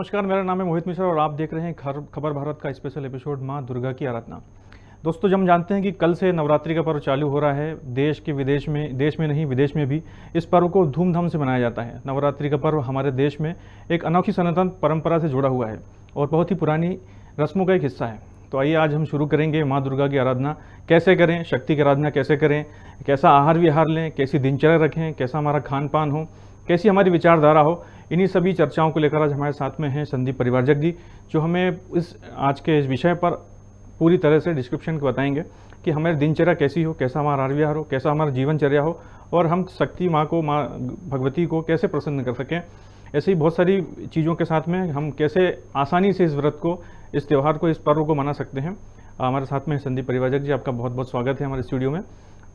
नमस्कार, मेरा नाम है मोहित मिश्रा और आप देख रहे हैं खबर भारत का स्पेशल एपिसोड माँ दुर्गा की आराधना। दोस्तों, जब हम जानते हैं कि कल से नवरात्रि का पर्व चालू हो रहा है, देश में नहीं विदेश में भी इस पर्व को धूमधाम से मनाया जाता है। नवरात्रि का पर्व हमारे देश में एक अनोखी सनातन परंपरा से जुड़ा हुआ है और बहुत ही पुरानी रस्मों का एक हिस्सा है। तो आइए आज हम शुरू करेंगे माँ दुर्गा की आराधना कैसे करें, शक्ति की आराधना कैसे करें, कैसा आहार विहार लें, कैसी दिनचर्या रखें, कैसा हमारा खान पान हो, कैसी हमारी विचारधारा हो। इन्हीं सभी चर्चाओं को लेकर आज हमारे साथ में हैं संदीप परिवारजक जी, जो हमें आज के इस विषय पर पूरी तरह से डिस्क्रिप्शन बताएंगे कि हमारी दिनचर्या कैसी हो, कैसा हमारा आहार विहार हो, कैसा हमारा जीवनचर्या हो और हम शक्ति माँ भगवती को कैसे प्रसन्न कर सकें। ऐसी बहुत सारी चीज़ों के साथ में हम कैसे आसानी से इस व्रत को, इस त्यौहार को, इस पर्व को मना सकते हैं। हमारे साथ में संदीप परिवारजक जी, आपका बहुत बहुत स्वागत है हमारे स्टूडियो में।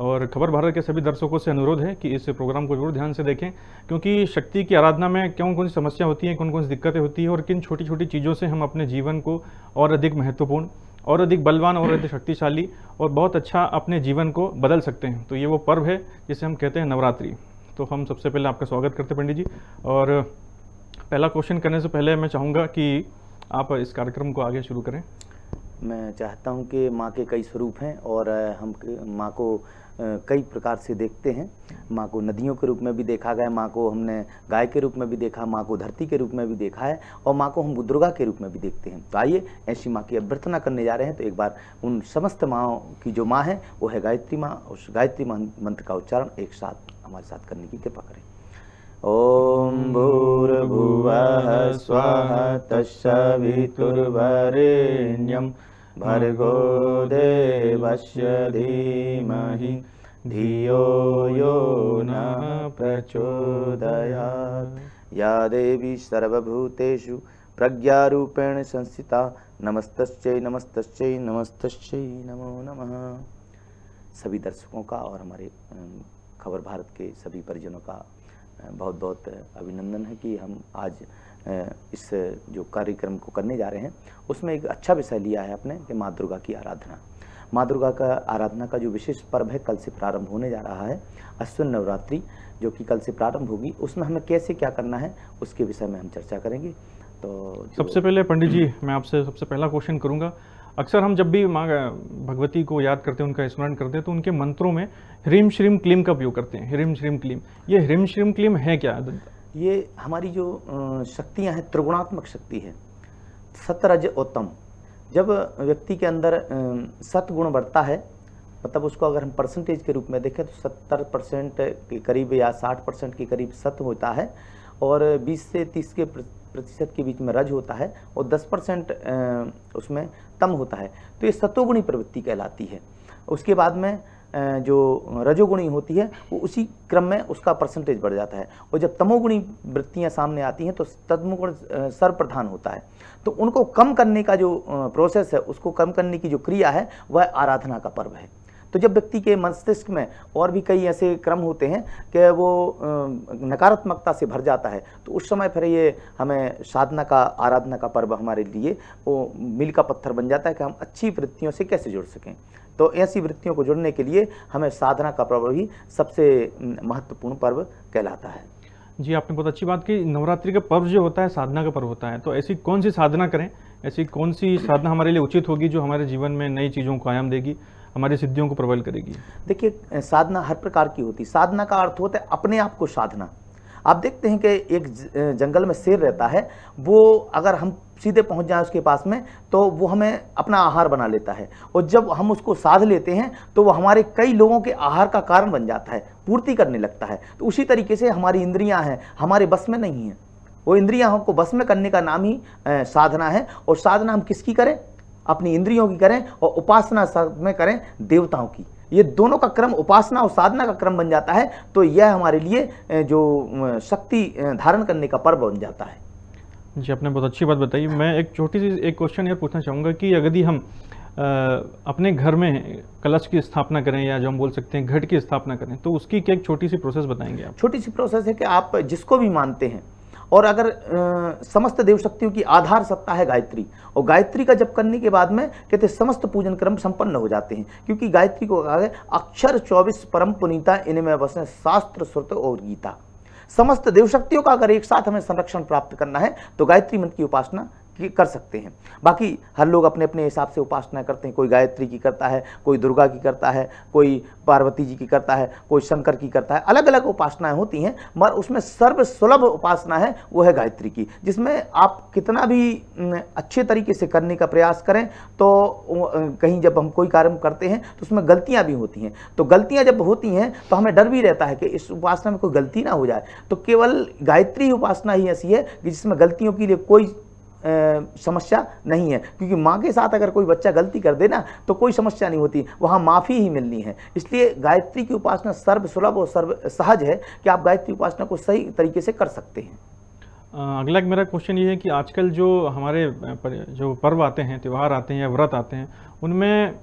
और खबर भारत के सभी दर्शकों से अनुरोध है कि इस प्रोग्राम को जरूर ध्यान से देखें, क्योंकि शक्ति की आराधना में कौन कौन सी समस्या होती है, कौन कौन सी दिक्कतें होती है और किन छोटी छोटी चीज़ों से हम अपने जीवन को और अधिक महत्वपूर्ण और अधिक बलवान और अधिक शक्तिशाली और बहुत अच्छा अपने जीवन को बदल सकते हैं। तो ये वो पर्व है जिसे हम कहते हैं नवरात्रि। तो हम सबसे पहले आपका स्वागत करते हैं पंडित जी। और पहला क्वेश्चन करने से पहले मैं चाहूँगा कि आप इस कार्यक्रम को आगे शुरू करें। मैं चाहता हूं कि माँ के कई स्वरूप हैं और हम माँ को कई प्रकार से देखते हैं। माँ को नदियों के रूप में भी देखा गया, माँ को हमने गाय के रूप में भी देखा, माँ को धरती के रूप में भी देखा है और माँ को हम दुर्गा के रूप में भी देखते हैं। तो आइए ऐसी माँ की अभ्यर्थना करने जा रहे हैं। तो एक बार उन समस्त माँ की जो माँ है वो है गायत्री माँ। उस गायत्री मंत्र का उच्चारण एक साथ हमारे साथ करने की कृपा करें। ओम भूर्भुवः स्वः तत्सवितुर्वरेण्यं भर्गो देवस्य धीमहि धियो यो नः प्रचोदयात्। या देवी सर्वभूतेषु प्रज्ञारूपेण संस्थिता नमस्तस्यै नमस्तस्यै नमस्तस्यै नमो नमः। सभी दर्शकों का और हमारे खबर भारत के सभी परिजनों का बहुत बहुत अभिनंदन है कि हम आज इस जो कार्यक्रम को करने जा रहे हैं उसमें एक अच्छा विषय लिया है अपने कि माँ दुर्गा की आराधना। माँ दुर्गा का आराधना का जो विशेष पर्व है कल से प्रारंभ होने जा रहा है, अश्विन नवरात्रि जो कि कल से प्रारंभ होगी, उसमें हमें कैसे क्या करना है उसके विषय में हम चर्चा करेंगे। तो सबसे पहले पंडित जी मैं आपसे सबसे पहला क्वेश्चन करूँगा। अक्सर हम जब भी माँ भगवती को याद करते हैं, उनका स्मरण करते हैं, तो उनके मंत्रों में ह्रीम श्रीम क्लीम का उपयोग करते हैं। ह्रीम श्रीम क्लीम, ये ह्रीम श्रीम क्लीम है क्या? ये हमारी जो शक्तियाँ हैं, त्रिगुणात्मक शक्ति है, सतरज उत्तम। जब व्यक्ति के अंदर सतगुण बढ़ता है, मतलब उसको अगर हम परसेंटेज के रूप में देखें तो 70% के करीब या 60% के करीब सत होता है और 20 से 30 के प्रतिशत के बीच में रज होता है और 10% उसमें तम होता है। तो ये सतोगुणी प्रवृत्ति कहलाती है। उसके बाद में जो रजोगुणी होती है वो उसी क्रम में उसका परसेंटेज बढ़ जाता है और जब तमोगुणी वृत्तियां सामने आती हैं तो तमोगुण सर्वप्रधान होता है। तो उनको कम करने का जो प्रोसेस है, उसको कम करने की जो क्रिया है वह आराधना का पर्व है। तो जब व्यक्ति के मस्तिष्क में और भी कई ऐसे क्रम होते हैं कि वो नकारात्मकता से भर जाता है, तो उस समय फिर ये हमें साधना का, आराधना का पर्व हमारे लिए वो मील का पत्थर बन जाता है कि हम अच्छी वृत्तियों से कैसे जुड़ सकें। तो ऐसी वृत्तियों को जुड़ने के लिए हमें साधना का पर्व ही सबसे महत्वपूर्ण पर्व कहलाता है। जी, आपने बहुत अच्छी बात की। नवरात्रि का पर्व जो होता है साधना का पर्व होता है, तो ऐसी कौन सी साधना करें, ऐसी कौन सी साधना हमारे लिए उचित होगी जो हमारे जीवन में नई चीज़ों को आयाम देगी, हमारी सिद्धियों को प्रबल करेगी? देखिए, साधना हर प्रकार की होती है। साधना का अर्थ होता है अपने आप को साधना। आप देखते हैं कि एक जंगल में शेर रहता है, वो अगर हम सीधे पहुंच जाएं उसके पास में तो वो हमें अपना आहार बना लेता है और जब हम उसको साध लेते हैं तो वो हमारे कई लोगों के आहार का कारण बन जाता है, पूर्ति करने लगता है। तो उसी तरीके से हमारी इंद्रियां हैं, हमारे बस में नहीं है। वो इंद्रियां हमको बस में करने का नाम ही साधना है। और साधना हम किसकी करें? अपनी इंद्रियों की करें और उपासना में करें देवताओं की। ये दोनों का क्रम, उपासना और साधना का क्रम बन जाता है तो यह हमारे लिए जो शक्ति धारण करने का पर्व बन जाता है। जी, आपने बहुत अच्छी बात बताई। मैं एक छोटी सी एक क्वेश्चन ये पूछना चाहूँगा कि यदि हम अपने घर में कलश की स्थापना करें या जो हम बोल सकते हैं घट की स्थापना करें, तो उसकी क्या एक छोटी सी प्रोसेस बताएंगे आप? छोटी सी प्रोसेस है कि आप जिसको भी मानते हैं और अगर समस्त देव शक्तियों की आधार सत्ता है गायत्री, और गायत्री का जप करने के बाद में कहते समस्त पूजन क्रम संपन्न हो जाते हैं, क्योंकि गायत्री को कहा गया अक्षर 24 परम पुनीता, इनमें बसे शास्त्र श्रुत और गीता। समस्त देव शक्तियों का अगर एक साथ हमें संरक्षण प्राप्त करना है तो गायत्री मंत्र की उपासना कर सकते हैं। बाकी हर लोग अपने अपने हिसाब से उपासना करते हैं, कोई गायत्री की करता है, कोई दुर्गा की करता है, कोई पार्वती जी की करता है, कोई शंकर की करता है, अलग अलग उपासनाएं होती हैं, मगर उसमें सर्वसुलभ उपासना है वो है गायत्री की, जिसमें आप कितना भी अच्छे तरीके से करने का प्रयास करें तो कहीं जब हम कोई कार्य करते हैं तो उसमें गलतियां भी होती हैं, तो गलतियां जब होती हैं तो हमें डर भी रहता है कि इस उपासना में कोई गलती ना हो जाए। तो केवल गायत्री उपासना ही ऐसी है कि जिसमें गलतियों के लिए कोई समस्या नहीं है, क्योंकि माँ के साथ अगर कोई बच्चा गलती कर दे ना तो कोई समस्या नहीं होती, वहाँ माफ़ी ही मिलनी है। इसलिए गायत्री की उपासना सर्व सुलभ और सर्व सहज है कि आप गायत्री उपासना को सही तरीके से कर सकते हैं। अगला मेरा क्वेश्चन ये है कि आजकल जो हमारे जो पर्व आते हैं, त्यौहार आते हैं या व्रत आते हैं, उनमें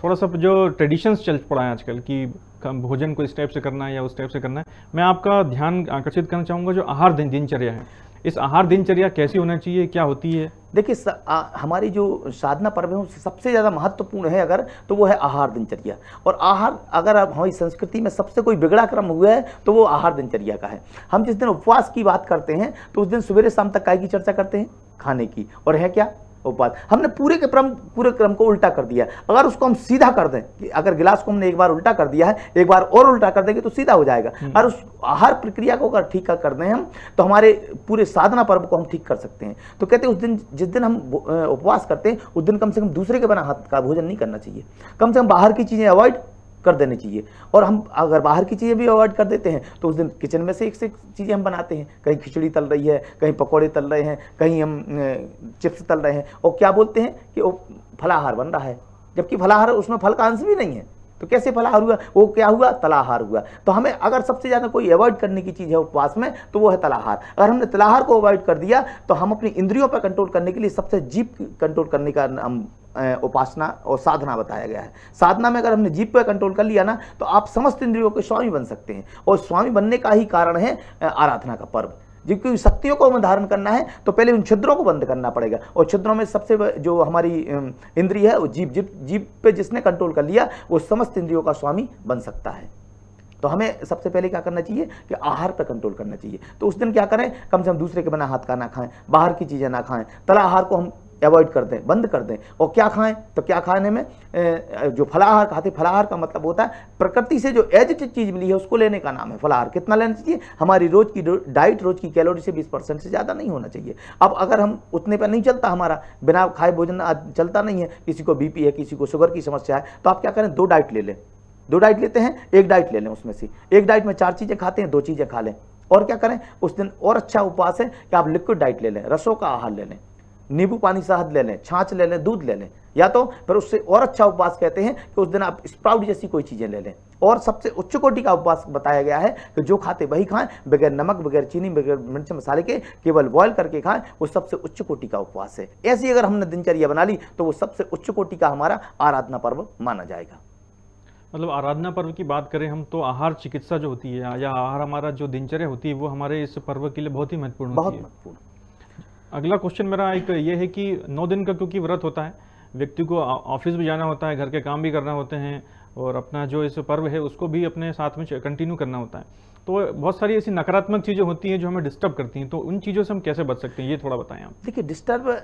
थोड़ा सा जो ट्रेडिशंस चल पड़ा है आजकल कि भोजन को इस टाइप से करना है या उस टाइप से करना है। मैं आपका ध्यान आकर्षित करना चाहूँगा जो आहार दिनचर्या है, इस आहार दिनचर्या कैसी होना चाहिए, क्या होती है? देखिए हमारी जो साधना पर्व है उससे सबसे ज़्यादा महत्वपूर्ण है अगर तो वो है आहार दिनचर्या। और आहार अगर हमारी संस्कृति में सबसे कोई बिगड़ा क्रम हुआ है तो वो आहार दिनचर्या का है। हम जिस दिन उपवास की बात करते हैं तो उस दिन सवेरे शाम तक काय की चर्चा करते हैं? खाने की। और है क्या? उपवास। हमने पूरे क्रम को उल्टा कर दिया। अगर उसको हम सीधा कर दें कि अगर गिलास को हमने एक बार उल्टा कर दिया है, एक बार और उल्टा कर देंगे तो सीधा हो जाएगा। और उस आहार प्रक्रिया को अगर ठीक कर दें हम तो हमारे पूरे साधना पर्व को हम ठीक कर सकते हैं। तो कहते हैं उस दिन जिस दिन हम उपवास करते हैं उस दिन कम से कम दूसरे के बना हाथ का भोजन नहीं करना चाहिए, कम से कम बाहर की चीज़ें अवॉइड कर देनी चाहिए। और हम अगर बाहर की चीज़ें भी अवॉइड कर देते हैं तो उस दिन किचन में से एक चीज़ें हम बनाते हैं, कहीं खिचड़ी तल रही है, कहीं पकौड़े तल रहे हैं, कहीं हम चिप्स तल रहे हैं, और क्या बोलते हैं कि वो फलाहार बन रहा है, जबकि फलाहार उसमें फल का अंश भी नहीं है। तो कैसे फलाहार हुआ? वो क्या हुआ? तलाहार हुआ। तो हमें अगर सबसे ज़्यादा कोई अवॉइड करने की चीज़ है उपवास में तो वो है तलाहार। अगर हमने तलाहार को अवॉइड कर दिया तो हम अपनी इंद्रियों पर कंट्रोल करने के लिए सबसे जीभ कंट्रोल करने का हम उपासना और साधना बताया गया है। साधना में अगर हमने जीभ पर कंट्रोल कर लिया ना तो आप समस्त इंद्रियों के स्वामी बन सकते हैं, और स्वामी बनने का ही कारण है आराधना का पर्व। क्योंकि शक्तियों को हमें धारण करना है तो पहले उन छिद्रों को बंद करना पड़ेगा, और छिद्रों में सबसे जो हमारी इंद्रिय है वो जीभ पे जिसने कंट्रोल कर लिया वो समस्त इंद्रियों का स्वामी बन सकता है। तो हमें सबसे पहले क्या करना चाहिए कि आहार पर कंट्रोल करना चाहिए। तो उस दिन क्या करें? कम से कम दूसरे के बना हाथ का ना खाएं, बाहर की चीज़ें ना खाएं, तला आहार को हम अवॉइड कर दें, बंद कर दें। और क्या खाएं? तो क्या खाने में जो फलाहार खाते, फलाहार का मतलब होता है प्रकृति से जो एज चीज़ मिली है उसको लेने का नाम है फलाहार। कितना लेना चाहिए? हमारी रोज की डाइट, रोज की कैलोरी से 20% से ज़्यादा नहीं होना चाहिए। अब अगर हम उतने पर नहीं चलता, हमारा बिना खाए भोजन चलता नहीं है, किसी को बीपी है, किसी को शुगर की समस्या है, तो आप क्या करें? 2 डाइट ले लें। 2 डाइट लेते हैं, 1 डाइट ले लें, उसमें से 1 डाइट में 4 चीज़ें खाते हैं, 2 चीज़ें खा लें। और क्या करें उस दिन? और अच्छा उपवास है कि आप लिक्विड डाइट ले लें, रसों का आहार ले लें, नींबू पानी शहद ले लें, छाछ ले लें, दूध ले लें, या तो फिर उससे और अच्छा उपवास कहते हैं कि उस दिन आप स्प्राउट जैसी कोई चीज़ें ले लें। और सबसे उच्च कोटि का उपवास बताया गया है कि जो खाते वही खाएं, बगैर नमक, बगैर चीनी, बगैर मिर्च मसाले के, केवल बॉयल करके खाएं, वो सबसे उच्च कोटि का उपवास है। ऐसी अगर हमने दिनचर्या बना ली तो वो सबसे उच्च कोटि का हमारा आराधना पर्व माना जाएगा। मतलब आराधना पर्व की बात करें हम तो आहार चिकित्सा जो होती है या आहार हमारा जो दिनचर्या होती है वो हमारे इस पर्व के लिए बहुत ही महत्वपूर्ण होती है। बहुत महत्वपूर्ण। अगला क्वेश्चन मेरा एक ये है कि 9 दिन का क्योंकि व्रत होता है, व्यक्ति को ऑफिस भी जाना होता है, घर के काम भी करना होते हैं, और अपना जो इस पर्व है उसको भी अपने साथ में कंटिन्यू करना होता है, तो बहुत सारी ऐसी नकारात्मक चीज़ें होती हैं जो हमें डिस्टर्ब करती हैं, तो उन चीज़ों से हम कैसे बच सकते हैं, ये थोड़ा बताएं आप। देखिए, डिस्टर्ब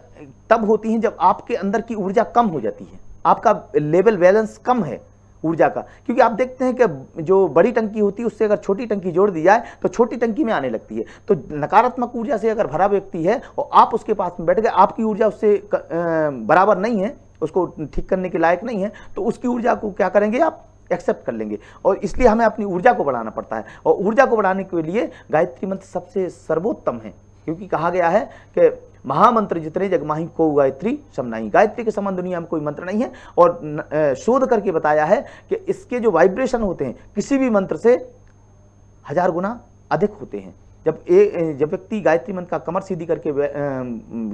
तब होती हैं जब आपके अंदर की ऊर्जा कम हो जाती है, आपका लेवल बैलेंस कम है ऊर्जा का। क्योंकि आप देखते हैं कि जो बड़ी टंकी होती है उससे अगर छोटी टंकी जोड़ दी जाए तो छोटी टंकी में आने लगती है। तो नकारात्मक ऊर्जा से अगर भरा व्यक्ति है और आप उसके पास में बैठ गए, आपकी ऊर्जा उससे बराबर नहीं है, उसको ठीक करने के लायक नहीं है, तो उसकी ऊर्जा को क्या करेंगे? आप एक्सेप्ट कर लेंगे। और इसलिए हमें अपनी ऊर्जा को बढ़ाना पड़ता है, और ऊर्जा को बढ़ाने के लिए गायत्री मंत्र सबसे सर्वोत्तम है। क्योंकि कहा गया है कि महामंत्र जितने जग माही को गायत्री समनाही, गायत्री के समान दुनिया में कोई मंत्र नहीं है। और शोध करके बताया है कि इसके जो वाइब्रेशन होते हैं किसी भी मंत्र से 1000 गुना अधिक होते हैं। जब व्यक्ति गायत्री मंत्र का कमर सीधी करके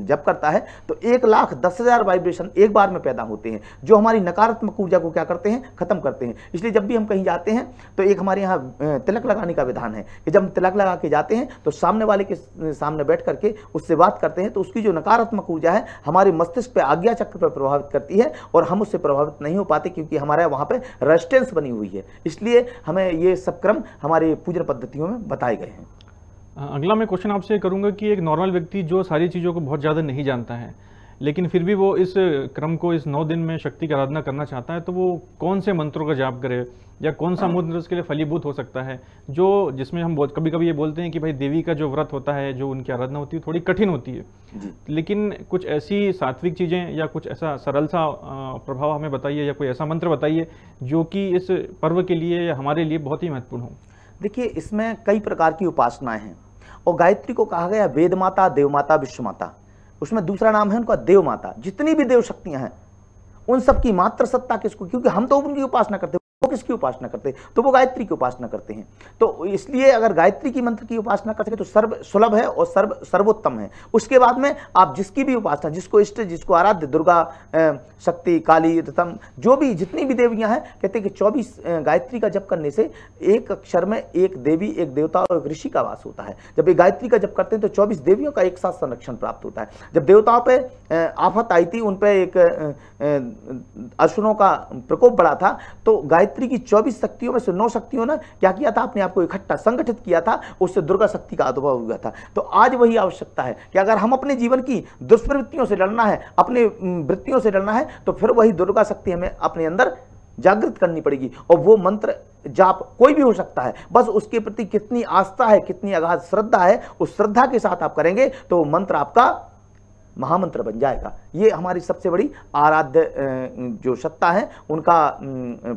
जप करता है तो 1,10,000 वाइब्रेशन एक बार में पैदा होते हैं, जो हमारी नकारात्मक ऊर्जा को क्या करते हैं? खत्म करते हैं। इसलिए जब भी हम कहीं जाते हैं तो एक हमारे यहाँ तिलक लगाने का विधान है कि जब हम तिलक लगा के जाते हैं तो सामने वाले के सामने बैठ करके उससे बात करते हैं, तो उसकी जो नकारात्मक ऊर्जा है हमारे मस्तिष्क पे, आज्ञा चक्र पर प्रभावित करती है, और हम उससे प्रभावित नहीं हो पाते क्योंकि हमारे वहाँ पे रेजिस्टेंस बनी हुई है। इसलिए हमें ये सब क्रम हमारे पूजन पद्धतियों में बताए गए हैं। अगला मैं क्वेश्चन आपसे करूंगा कि एक नॉर्मल व्यक्ति जो सारी चीज़ों को बहुत ज़्यादा नहीं जानता है, लेकिन फिर भी वो इस क्रम को, इस 9 दिन में शक्ति की आराधना करना चाहता है, तो वो कौन से मंत्रों का जाप करे या कौन सा मंत्र उसके लिए फलीभूत हो सकता है, जो जिसमें हम कभी कभी ये बोलते हैं कि भाई देवी का जो व्रत होता है, जो उनकी आराधना होती है, थोड़ी कठिन होती है, लेकिन कुछ ऐसी सात्विक चीज़ें या कुछ ऐसा सरल सा प्रभाव हमें बताइए, या कोई ऐसा मंत्र बताइए जो कि इस पर्व के लिए या हमारे लिए बहुत ही महत्वपूर्ण हो। देखिए, इसमें कई प्रकार की उपासनाएं हैं और गायत्री को कहा गया वेद माता, देव माता, विश्व माता। उसमें दूसरा नाम है उनका देव माता। जितनी भी देव शक्तियां हैं उन सब की मात्र सत्ता किसको, क्योंकि हम तो उनकी उपासना करते हैं, वो किसकी उपासना करते हैं, तो वो गायत्री की उपासना करते हैं। तो इसलिए अगर गायत्री की मंत्र की उपासना कर सके तो सर्व सुलभ है और सर्वोत्तम है। उसके बाद में आप जिसकी भी उपासना, जिसको इष्ट, जिसको आराध्य, दुर्गा, शक्ति, काली, रतम, जो भी जितनी भी देवियां हैं, कहते हैं कि 24 गायत्री का जप करने से एक अक्षर में एक देवी, एक देवता और एक ऋषि का वास होता है। जब ये गायत्री का जप करते हैं तो 24 देवियों का एक साथ संरक्षण प्राप्त होता है। जब देवताओं पे आफत आई थी, उन पे एक असुरों का प्रकोप बढ़ा था, तो गायत्री की 24 शक्तियों में से 9 शक्तियों ने क्या किया था, अपने आप को इकट्ठा संगठित किया था, उससे दुर्गा शक्ति का आविर्भाव हुआ था। तो आज वही आवश्यकता है कि अगर हम अपने जीवन की दुष्प्रवृत्तियों से लड़ना है, अपने वृत्तियों से लड़ना है, तो फिर वही दुर्गा शक्ति हमें अपने अंदर जागृत करनी पड़ेगी। और वो मंत्र जाप कोई भी हो सकता है, बस उसके प्रति कितनी आस्था है, कितनी अगाध श्रद्धा है, उस श्रद्धा के साथ आप करेंगे तो मंत्र आपका महामंत्र बन जाएगा। ये हमारी सबसे बड़ी आराध्य जो सत्ता है उनका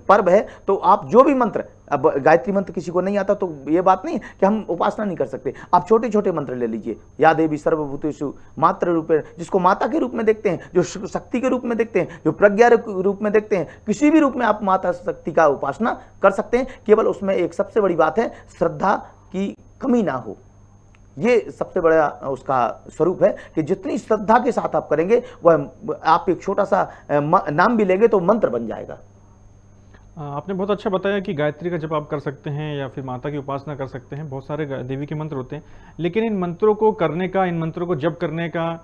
पर्व है। तो आप जो भी मंत्र, अब गायत्री मंत्र किसी को नहीं आता तो ये बात नहीं कि हम उपासना नहीं कर सकते। आप छोटे छोटे मंत्र ले लीजिए, या देवी सर्वभूतेषु मात्र रूपे, जिसको माता के रूप में देखते हैं, जो शक्ति के रूप में देखते हैं, जो प्रज्ञा के रूप में देखते हैं, किसी भी रूप में आप माता शक्ति का उपासना कर सकते हैं। केवल उसमें एक सबसे बड़ी बात है, श्रद्धा की कमी ना हो। ये सबसे बड़ा उसका स्वरूप है कि जितनी श्रद्धा के साथ आप करेंगे, वह आप एक छोटा सा नाम भी लेंगे तो मंत्र बन जाएगा। आपने बहुत अच्छा बताया कि गायत्री का जप आप कर सकते हैं या फिर माता की उपासना कर सकते हैं, बहुत सारे देवी के मंत्र होते हैं, लेकिन इन मंत्रों को करने का, इन मंत्रों को जप करने का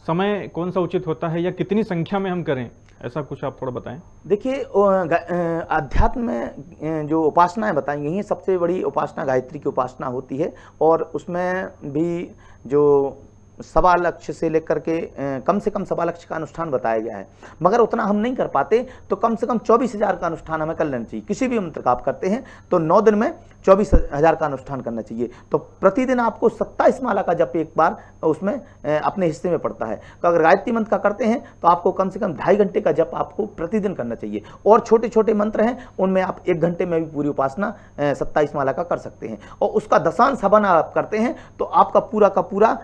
समय कौन सा उचित होता है या कितनी संख्या में हम करें, ऐसा कुछ आप थोड़ा बताएं। देखिए, अध्यात्म में जो उपासनाएं बताई गई हैं, सबसे बड़ी उपासना गायत्री की उपासना होती है, और उसमें भी जो 1.25 लाख से लेकर के कम से कम 1.25 लाख का अनुष्ठान बताया गया है। मगर उतना हम नहीं कर पाते तो कम से कम 24,000 का अनुष्ठान हमें कर लेना चाहिए। किसी भी मंत्र का आप करते हैं तो 9 दिन में 24,000 का अनुष्ठान करना चाहिए। तो प्रतिदिन आपको 27 माला का जप एक बार उसमें अपने हिस्से में पड़ता है। तो अगर गायत्री मंत्र का करते हैं तो आपको कम से कम 2.5 घंटे का जप आपको प्रतिदिन करना चाहिए। और छोटे छोटे मंत्र हैं, उनमें आप 1 घंटे में भी पूरी उपासना 27 माला का कर सकते हैं। और उसका दशांश हवन आप करते हैं तो आपका पूरा का पूरा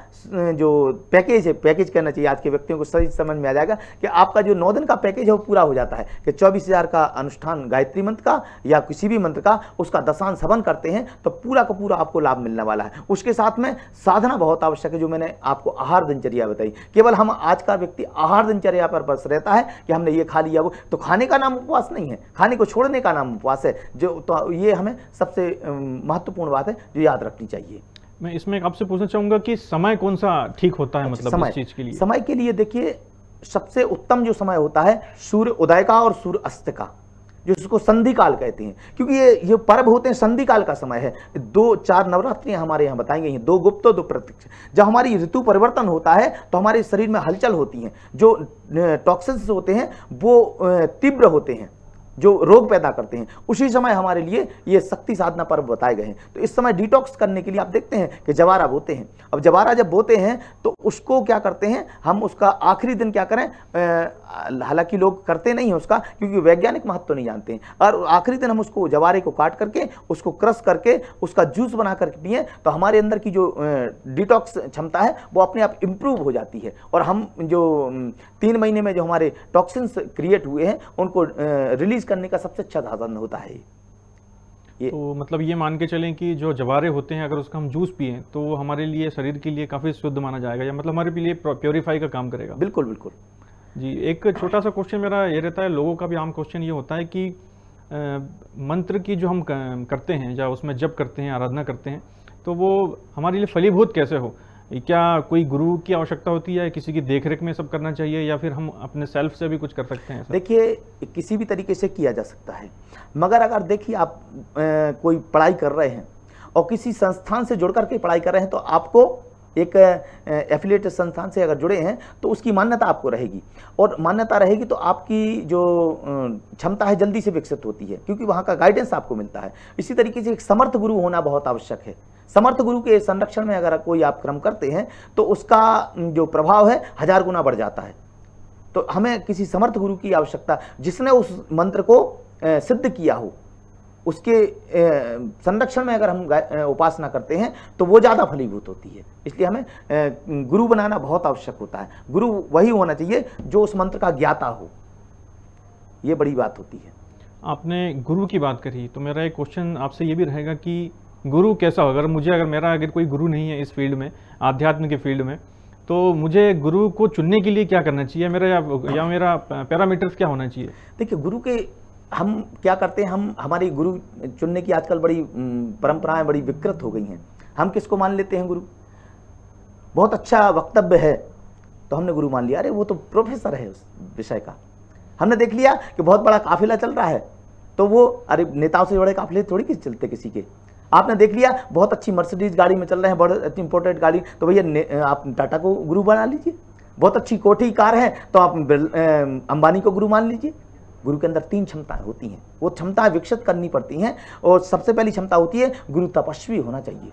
जो पैकेज है, पैकेज कहना चाहिए, आज के व्यक्तियों को सही समझ में आ जाएगा कि आपका जो 9 दिन का पैकेज है वो पूरा हो जाता है कि 24,000 का अनुष्ठान गायत्री मंत्र का या किसी भी मंत्र का, उसका दशांश हवन करते हैं तो पूरा का पूरा आपको लाभ मिलने वाला है। उसके साथ में साधना बहुत आवश्यक है, जो मैंने आपको आहार दिनचर्या बताई। केवल हम आज का व्यक्ति आहार दिनचर्या पर बस रहता है कि हमने ये खा लिया, वो तो खाने का नाम उपवास नहीं है, खाने को छोड़ने का नाम उपवास है। जो तो ये हमें सबसे महत्वपूर्ण बात है जो याद रखनी चाहिए। मैं इसमें आपसे पूछना चाहूंगा कि समय कौन सा ठीक होता है, मतलब इस चीज के लिए? समय के लिए देखिए, सबसे उत्तम जो समय होता है सूर्य उदय का और सूर्य अस्त का, जिसको संधि काल कहते हैं, क्योंकि ये पर्व होते हैं संधि काल का समय है। 2-4 नवरात्रियां हमारे यहाँ बताई गई हैं, 2 गुप्त 2 प्रत्यक्ष। जब हमारी ऋतु परिवर्तन होता है तो हमारे शरीर में हलचल होती है, जो टॉक्सिन्स होते हैं वो तीव्र होते हैं, जो रोग पैदा करते हैं। उसी समय हमारे लिए ये शक्ति साधना पर्व बताए गए हैं। तो इस समय डिटॉक्स करने के लिए आप देखते हैं कि जवारा बोते हैं। अब जवारा जब बोते हैं तो उसको क्या करते हैं हम, उसका आखिरी दिन क्या करें, हालांकि लोग करते नहीं हैं उसका, क्योंकि वैज्ञानिक महत्व नहीं जानते हैं, और आखिरी दिन हम उसको जवारे को काट करके उसको क्रश करके उसका जूस बना करके पिए तो हमारे अंदर की जो डिटॉक्स क्षमता है वो अपने आप इम्प्रूव हो जाती है, और हम जो 3 महीने में जो हमारे टॉक्सिन्स क्रिएट हुए हैं उनको रिलीज करने का सबसे अच्छा साधन होता है ये। तो मतलब ये मान के चलें कि जो जवारे होते हैं, अगर उसका हम जूस पिए तो वो हमारे लिए, शरीर के लिए काफ़ी शुद्ध माना जाएगा, या मतलब हमारे लिए प्योरीफाई का काम करेगा। बिल्कुल बिल्कुल जी। एक छोटा सा क्वेश्चन मेरा ये रहता है, लोगों का भी आम क्वेश्चन ये होता है कि मंत्र की जो हम करते हैं या उसमें जप करते हैं, आराधना करते हैं, तो वो हमारे लिए फलीभूत कैसे हो? क्या कोई गुरु की आवश्यकता होती है, किसी की देखरेख में सब करना चाहिए, या फिर हम अपने सेल्फ से भी कुछ कर सकते हैं? देखिए, किसी भी तरीके से किया जा सकता है, मगर अगर देखिए आप कोई पढ़ाई कर रहे हैं और किसी संस्थान से जुड़ करके पढ़ाई कर रहे हैं तो आपको एक एफिलिएटेड संस्थान से अगर जुड़े हैं तो उसकी मान्यता आपको रहेगी, और मान्यता रहेगी तो आपकी जो क्षमता है जल्दी से विकसित होती है, क्योंकि वहाँ का गाइडेंस आपको मिलता है। इसी तरीके से एक समर्थ गुरु होना बहुत आवश्यक है। समर्थ गुरु के संरक्षण में अगर कोई आप क्रम करते हैं तो उसका जो प्रभाव है 1000 गुना बढ़ जाता है। तो हमें किसी समर्थ गुरु की आवश्यकता, जिसने उस मंत्र को सिद्ध किया हो, उसके संरक्षण में अगर हम उपासना करते हैं तो वो ज़्यादा फलीभूत होती है। इसलिए हमें गुरु बनाना बहुत आवश्यक होता है। गुरु वही होना चाहिए जो उस मंत्र का ज्ञाता हो, ये बड़ी बात होती है। आपने गुरु की बात करी तो मेरा एक क्वेश्चन आपसे ये भी रहेगा कि गुरु कैसा होगा? अगर कोई गुरु नहीं है इस फील्ड में, आध्यात्म के फील्ड में, तो मुझे गुरु को चुनने के लिए क्या करना चाहिए? मेरा पैरामीटर्स क्या होना चाहिए? देखिए, गुरु के हम क्या करते हैं, हम हमारी गुरु चुनने की आजकल बड़ी परंपराएं बड़ी विकृत हो गई हैं। हम किसको मान लेते हैं? गुरु बहुत अच्छा वक्तव्य है तो हमने गुरु मान लिया, अरे वो तो प्रोफेसर है उस विषय का। हमने देख लिया कि बहुत बड़ा काफिला चल रहा है तो वो, अरे नेताओं से बड़े काफिले थोड़ी किस चलते किसी के। आपने देख लिया बहुत अच्छी मर्सिडीज गाड़ी में चल रहे हैं, बहुत अच्छी इंपोर्टेड गाड़ी, तो भैया आप टाटा को गुरु बना लीजिए। बहुत अच्छी कोठी कार है तो आप अंबानी को गुरु मान लीजिए। गुरु के अंदर 3 क्षमताएं होती हैं, वो क्षमताएं विकसित करनी पड़ती हैं। और सबसे पहली क्षमता होती है, गुरु तपस्वी होना चाहिए।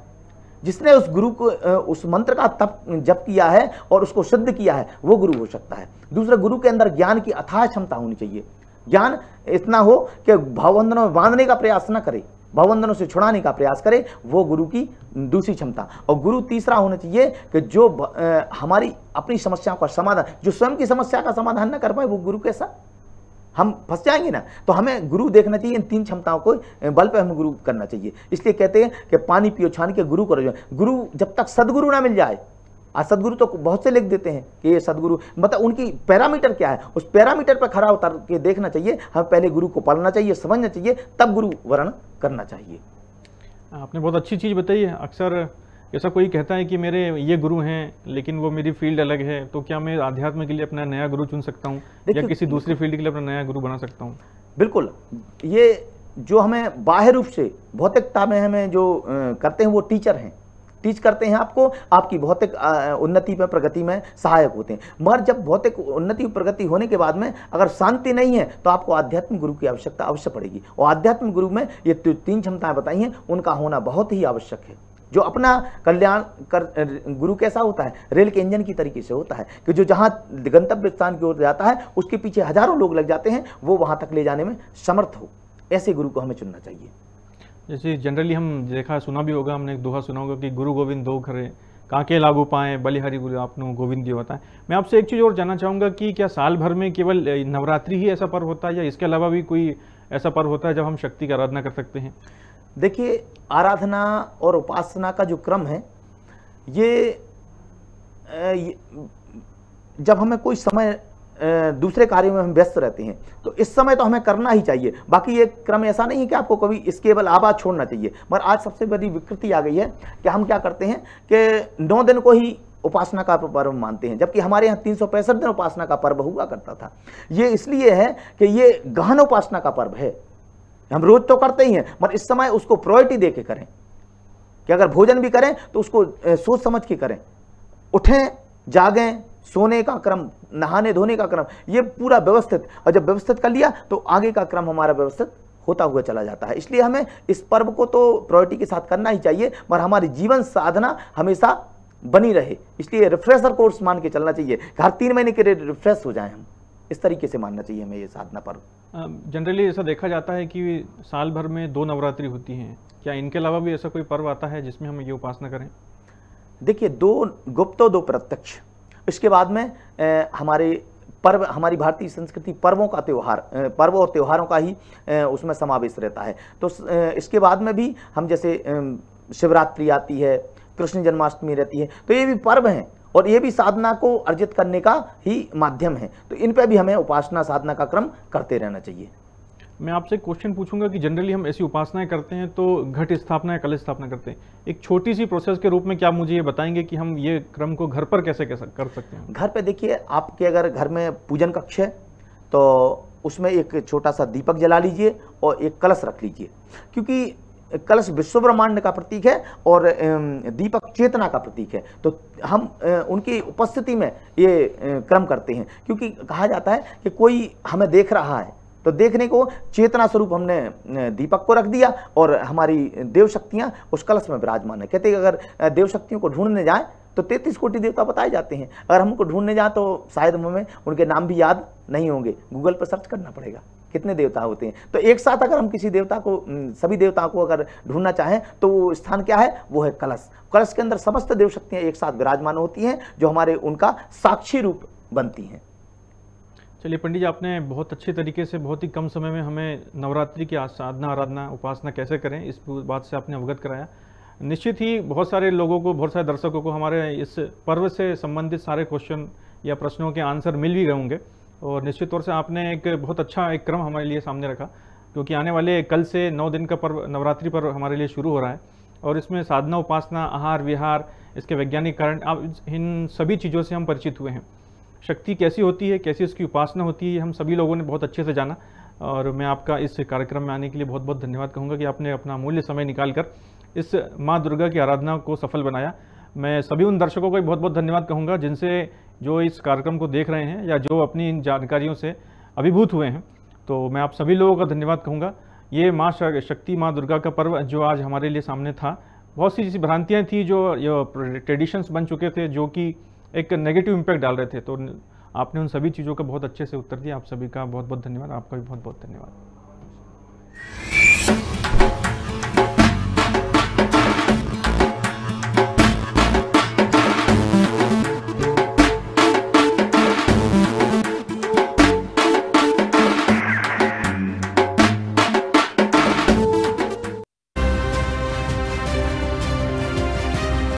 जिसने उस गुरु को उस मंत्र का तप जप किया है और उसको सिद्ध किया है, वो गुरु हो सकता है। दूसरा, गुरु के अंदर ज्ञान की अथाह क्षमता होनी चाहिए। ज्ञान इतना हो कि भावबंधनों में बांधने का प्रयास न करे, भावबंधनों से छुड़ाने का प्रयास करे, वो गुरु की दूसरी क्षमता। और गुरु तीसरा होना चाहिए कि जो हमारी अपनी समस्याओं का समाधान, जो स्वयं की समस्या का समाधान न कर पाए, वो गुरु कैसा, हम फंस जाएंगे ना। तो हमें गुरु देखना चाहिए, इन 3 क्षमताओं को बल पे हमें गुरु करना चाहिए। इसलिए कहते हैं कि पानी पियो छान के गुरु करो। गुरु जब तक सदगुरु ना मिल जाए, आज सदगुरु तो बहुत से लिख देते हैं कि ये सदगुरु, मतलब उनकी पैरामीटर क्या है, उस पैरामीटर पर खरा उतर के देखना चाहिए। हमें पहले गुरु को पढ़ना चाहिए, समझना चाहिए, तब गुरु वर्ण करना चाहिए। आपने बहुत अच्छी चीज़ बताई है। अक्सर ऐसा कोई कहता है कि मेरे ये गुरु हैं लेकिन वो मेरी फील्ड अलग है, तो क्या मैं अध्यात्म के लिए अपना नया गुरु चुन सकता हूँ या किसी दूसरी फील्ड के लिए अपना नया गुरु बना सकता हूँ? बिल्कुल। ये जो हमें बाह्य रूप से भौतिकता में हमें जो करते हैं वो टीचर हैं, टीच करते हैं आपको, आपकी भौतिक उन्नति में, प्रगति में सहायक होते हैं। मगर जब भौतिक उन्नति प्रगति होने के बाद में अगर शांति नहीं है तो आपको आध्यात्मिक गुरु की आवश्यकता अवश्य पड़ेगी। और आध्यात्मिक गुरु में ये 3 क्षमताएं बताई हैं, उनका होना बहुत ही आवश्यक है। जो अपना कल्याण कर, गुरु कैसा होता है, रेल के इंजन की तरीके से होता है कि जो जहां गंतव्य स्थान की ओर जाता है उसके पीछे हजारों लोग लग जाते हैं, वो वहां तक ले जाने में समर्थ हो। ऐसे गुरु को हमें चुनना चाहिए। जैसे जनरली हम सुना भी होगा, हमने एक दोहा सुना होगा कि गुरु गोविंद दो खरे, काके लागू पाए बलिहारी गुरु आपनो गोविंद दियो होता है। मैं आपसे एक चीज़ और जानना चाहूँगा कि क्या साल भर में केवल नवरात्रि ही ऐसा पर्व होता है या इसके अलावा भी कोई ऐसा पर्व होता है जब हम शक्ति की आराधना कर सकते हैं? देखिए, आराधना और उपासना का जो क्रम है, ये जब हमें कोई समय दूसरे कार्यों में हम व्यस्त रहते हैं तो इस समय तो हमें करना ही चाहिए। बाकी ये क्रम ऐसा नहीं है कि आपको कभी इसके अलावा छोड़ना चाहिए। मगर आज सबसे बड़ी विकृति आ गई है कि हम क्या करते हैं कि 9 दिन को ही उपासना का पर्व मानते हैं, जबकि हमारे यहाँ 365 दिन उपासना का पर्व हुआ करता था। ये इसलिए है कि ये गहन उपासना का पर्व है। हम रोज तो करते ही हैं, मगर इस समय उसको प्रायोरिटी दे के करें कि अगर भोजन भी करें तो उसको सोच समझ के करें। उठें, जागें, सोने का क्रम, नहाने धोने का क्रम, ये पूरा व्यवस्थित, और जब व्यवस्थित कर लिया तो आगे का क्रम हमारा व्यवस्थित होता हुआ चला जाता है। इसलिए हमें इस पर्व को तो प्रायोरिटी के साथ करना ही चाहिए, मगर हमारी जीवन साधना हमेशा बनी रहे। इसलिए रिफ्रेशर कोर्स मान के चलना चाहिए, हर 3 महीने के लिए रिफ्रेश हो जाए, हम इस तरीके से मानना चाहिए हमें ये साधना पर्व। जनरली ऐसा देखा जाता है कि साल भर में 2 नवरात्रि होती हैं, क्या इनके अलावा भी ऐसा कोई पर्व आता है जिसमें हम ये उपासना करें? देखिए, 2 गुप्त और 2 प्रत्यक्ष। इसके बाद में हमारे पर्व, हमारी भारतीय संस्कृति पर्वों का त्यौहार, पर्व और त्योहारों का ही उसमें समावेश रहता है। तो इसके बाद में भी हम जैसे शिवरात्रि आती है, कृष्ण जन्माष्टमी रहती है, तो ये भी पर्व हैं और ये भी साधना को अर्जित करने का ही माध्यम है। तो इन पे भी हमें उपासना साधना का क्रम करते रहना चाहिए। मैं आपसे क्वेश्चन पूछूंगा कि जनरली हम ऐसी उपासनाएं करते हैं तो घट स्थापना या कलश स्थापना करते हैं, एक छोटी सी प्रोसेस के रूप में क्या आप मुझे ये बताएंगे कि हम ये क्रम को घर पर कैसे कर सकते हैं? घर पे देखिए, आपके अगर घर में पूजन कक्ष है तो उसमें एक छोटा सा दीपक जला लीजिए और एक कलश रख लीजिए, क्योंकि कलश विश्व ब्रह्मांड का प्रतीक है और दीपक चेतना का प्रतीक है। तो हम उनकी उपस्थिति में ये क्रम करते हैं, क्योंकि कहा जाता है कि कोई हमें देख रहा है, तो देखने को चेतना स्वरूप हमने दीपक को रख दिया और हमारी देव शक्तियां उस कलश में विराजमान है। कहते हैं अगर देव शक्तियों को ढूंढने जाए तो 33 कोटि देवता बताए जाते हैं। अगर हमको ढूंढने जाए तो शायद हमें उनके नाम भी याद नहीं होंगे, गूगल पर सर्च करना पड़ेगा कितने देवता होते हैं। तो एक साथ अगर हम किसी देवता को, सभी देवताओं को अगर ढूंढना चाहें तो वो स्थान क्या है, वो है कलश। कलश के अंदर समस्त देव शक्तियां एक साथ विराजमान होती हैं, जो हमारे उनका साक्षी रूप बनती हैं। चलिए पंडित जी, आपने बहुत अच्छे तरीके से बहुत ही कम समय में हमें नवरात्रि की साधना, आराधना, उपासना कैसे करें इस बात से आपने अवगत कराया। निश्चित ही बहुत सारे लोगों को, बहुत सारे दर्शकों को हमारे इस पर्व से संबंधित सारे क्वेश्चन या प्रश्नों के आंसर मिल भी गए होंगे, और निश्चित तौर से आपने एक बहुत अच्छा एक क्रम हमारे लिए सामने रखा, क्योंकि आने वाले कल से 9 दिन का पर्व, नवरात्रि पर्व हमारे लिए शुरू हो रहा है, और इसमें साधना, उपासना, आहार विहार, इसके वैज्ञानिक कारण, अब इन सभी चीज़ों से हम परिचित हुए हैं। शक्ति कैसी होती है, कैसी उसकी उपासना होती है, हम सभी लोगों ने बहुत अच्छे से जाना, और मैं आपका इस कार्यक्रम में आने के लिए बहुत बहुत धन्यवाद कहूँगा कि आपने अपना अमूल्य समय निकालकर इस माँ दुर्गा की आराधना को सफल बनाया। मैं सभी उन दर्शकों को भी बहुत बहुत धन्यवाद कहूँगा जिनसे, जो इस कार्यक्रम को देख रहे हैं या जो अपनी इन जानकारियों से अभिभूत हुए हैं, तो मैं आप सभी लोगों का धन्यवाद कहूँगा। ये माँ शक्ति, माँ दुर्गा का पर्व जो आज हमारे लिए सामने था, बहुत सी ऐसी भ्रांतियाँ थी, जो ट्रेडिशंस बन चुके थे, जो कि एक नेगेटिव इम्पैक्ट डाल रहे थे, तो आपने उन सभी चीज़ों का बहुत अच्छे से उत्तर दिया। आप सभी का बहुत बहुत धन्यवाद, आपका भी बहुत बहुत धन्यवाद।